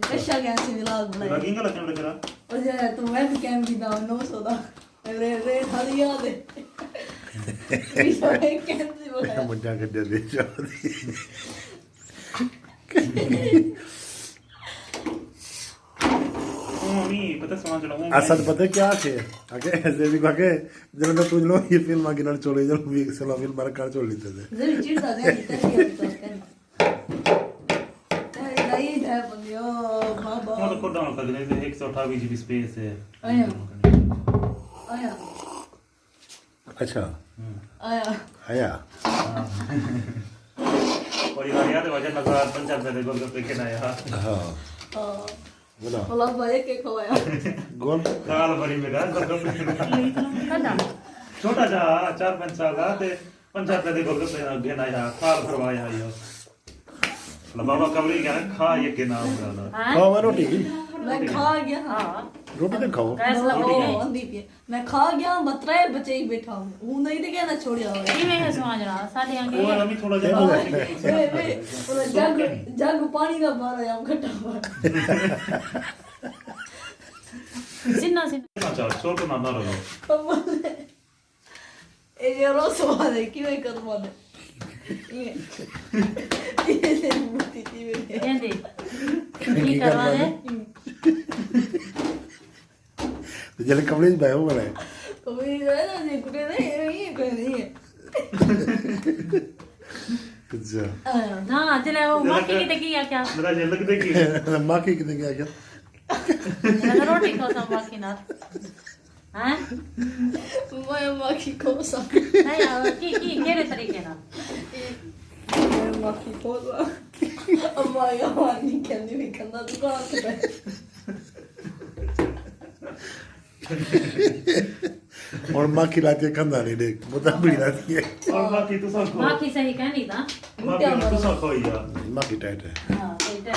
कैसा कैसे व्लॉग बनाया लगी का लगन लग रहा और जे तुम वेब कैम भी दाओ 900 दा रे रे हरिया दे ये कैसे बोला मुझे कर दे मम्मी पता समझ लो असद पता क्या है आगे ऐसे भी आगे जब मैं तुझ लो ये फिल्म आगे ना छोड़े जब भी सला फिल्म बार कर छोड़ लेते थे जे चिड़ता दे नहीं है बंदियो बाबा वो तो कोड डाउन कर देने 128 जीबी स्पेस है आया आया अच्छा आया आया परिवार याद है वजन लगा 50 रुपए गोलगप्पे के ना यार हाँ बोला बोला भाई के खवाया गोल दाल भरी में दाल गोलगप्पे छोटा जा 4-5 साल का ते 50 रुपए दे गोलगप्पे घेना यार थाल भरवाया यो बाबा कबरी क्या खा ये के नाम वाला खाओ रोटी मैं खा गया हां रोटी तो खाओ गैस लगाओ अंधी पे मैं खा गया बतरे बचे ही बैठा हूं वो नहीं थे कहना छोड़िया हो ये मैं समझ रहा साले आगे और अभी थोड़ा जा वो जग पानी का मारा या घटा मार सिन्ना अच्छा छोटो ना ना रहो ए ये रोस वाले की मैं कर माने ये मुट्ठी थी मेरे कहते की करवा दे तो जले कमरे में बैठो वाला है तो मेरी है ना ये कुछ नहीं ये कोई नहीं है अच्छा ना चले वो माकी की देखिए क्या मेरा जेल लग देखी माँ की कितने क्या क्या रोटी को सब माकी ना हैं मैं माखी को सब नहीं की केरे तरीके ना मैं माखी को अम्मा या वानी कहने भी करना दुकान पे और माँ खिलाती है कंधा नहीं देख बता भी लाती है और बाकी तो सब खो माकी सही कहनी था बाकी तो सब खो यार माँ की टाइट है हां सही है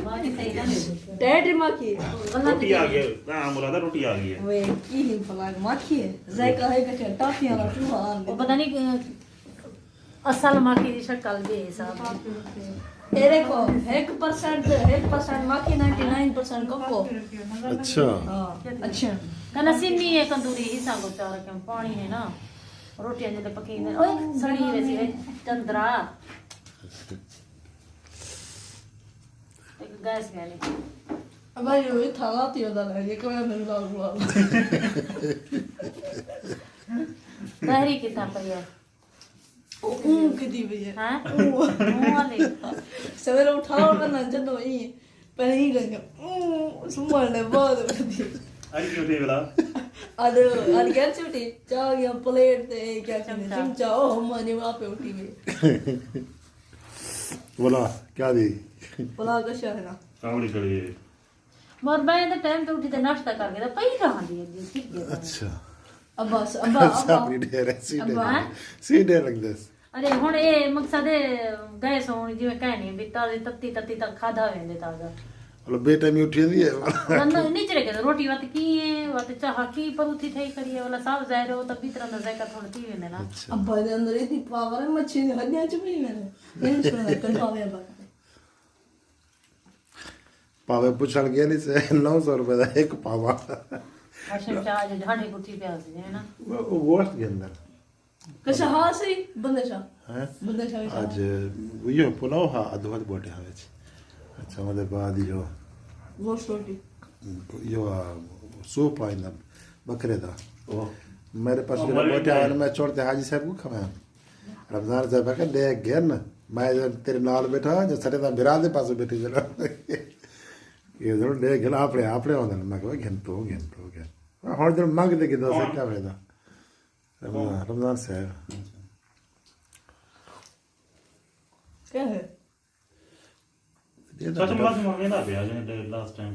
माकी सही कहनी डैड माखी रोटी आ गई ना मुरादा रोटी आ गई है वे की ही फलाग माखी है जायका है कि टाफियां ना तू आन वो पता नहीं असल माकी की शक्ल भी हिसाब ये देखो 1% माखी 99% कोको अच्छा हां अच्छा कना सिन्नी है कंदूरी हिसाब को चार के पानी है ना रोटियां जले पकी ने ओए सड़ी वैसी है चंद्रा एक गैस गली अब ये थाला तियो दा ये कोई नहीं लाल लाल तहरी कितना पड़ी है कितनी भी है हैं वाले सवेरे उठाओ ना जदों ई पहली लगे सुमरने बहुत अरे क्यों थे वाला अरे क्या छुट्टी चाह गया प्लेट ते क्या कहते चिमचा ओ मने वहां पे उठी हुई बोला क्या दी बोला का शहर कावड़ी करी मोर बाय द टाइम तो उठी ते नाश्ता करके तो पई रहा दी ठीक है अच्छा अब बस अपनी डेर है सीधे रख दे अरे हुन ए मकसद गैस होनी जिਵੇਂ कहनी बिता तत्ती तक खादा वेंदे ताजा बोला बेटा में उठी दी है नंद नीचे के रोटी वात की है वात चाह की परूथी थई करी है वाला सब जाहिर हो तब भीतर अंदर जाकर थोड़ी थी वेंदे ना अब भाई अंदर इतनी पावर है मच्छी हड्डियां चुभी मैंने टेंशन ना कर पावे बात पावे पूछल गया नहीं से 900 रुपए का एक पावा अशम चाह जो ढाडी कुटी प्याज है ना वो गोश्त के अंदर कैसा हाँ सही बंदे हैं आज शाह ये पुलाव हा अधवत बोटे हा अच्छा मतलब बाद यो गोश्त रोटी यो सूप आइंदा बकरे दा ओ मेरे पास मेरा बोटे आया मैं छोड़ते हाजी साहब को खवाया रमजान साहब का ले गया ना मैं तेरे नाल बैठा जो सरे दा बिराद दे पास बैठी चला ये जरूर ले गया आपने आपने होना मैं कहा घंटो हर दिन मांग दे के दो से क्या फायदा रमजान साहब क्या है सच में बात में ना भी आज लास्ट टाइम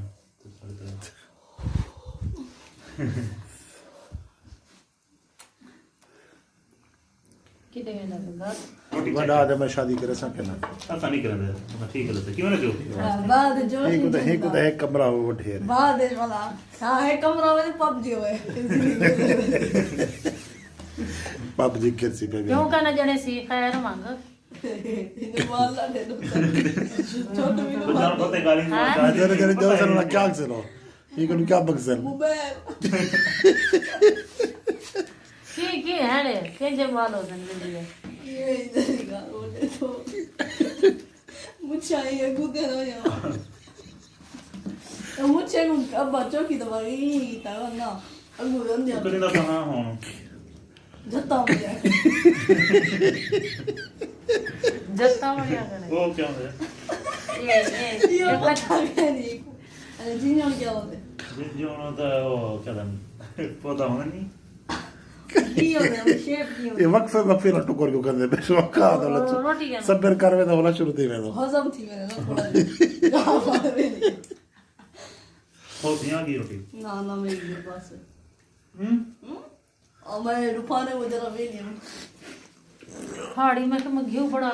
किते वेंदा बंदा रोटी बड़ा आदमी शादी करे सा कहना ऐसा नहीं करना ठीक है तो क्यों ना जो बाद जो एक कमरा हो ढेर बाद वाला हाँ है कमरा में पबजी हुए पबजी कैसी पे क्यों कहना जने सी खैर मांग इन्हें मार ला दे दो छोटे भी तो जान पते गाली नहीं हाँ? मारता जरा जरा जो सर ना क्या सर ये कौन क्या बक्सर मुबैर की है रे के जमाल हो जिंदगी में ये इधर का बोले तो मुझे ये कूदे ना यार मुझे अब बच्चों की दवाई तावा ना अब मुझे अंदर तो नहीं लगता हाँ हाँ जत्ता हो गया जत्ता में क्या करे वो क्या है ये बता गया नहीं अरे जिन्हों क्या होते जो ना तो वो क्या था पता होना नहीं ये होते हैं शेफ नहीं होते ये वक्फे ना टुकर को करने पे शौक का तो रोटी क्या सब बेर कर में तो वाला शुरू थी में तो हजम थी मैंने ना थोड़ा कहाँ मारे नहीं होती हैं की रोटी ना ना मेरे पास है और मैं रुपा ने वो जरा वे नहीं हाड़ी में कि मैं घी बड़ा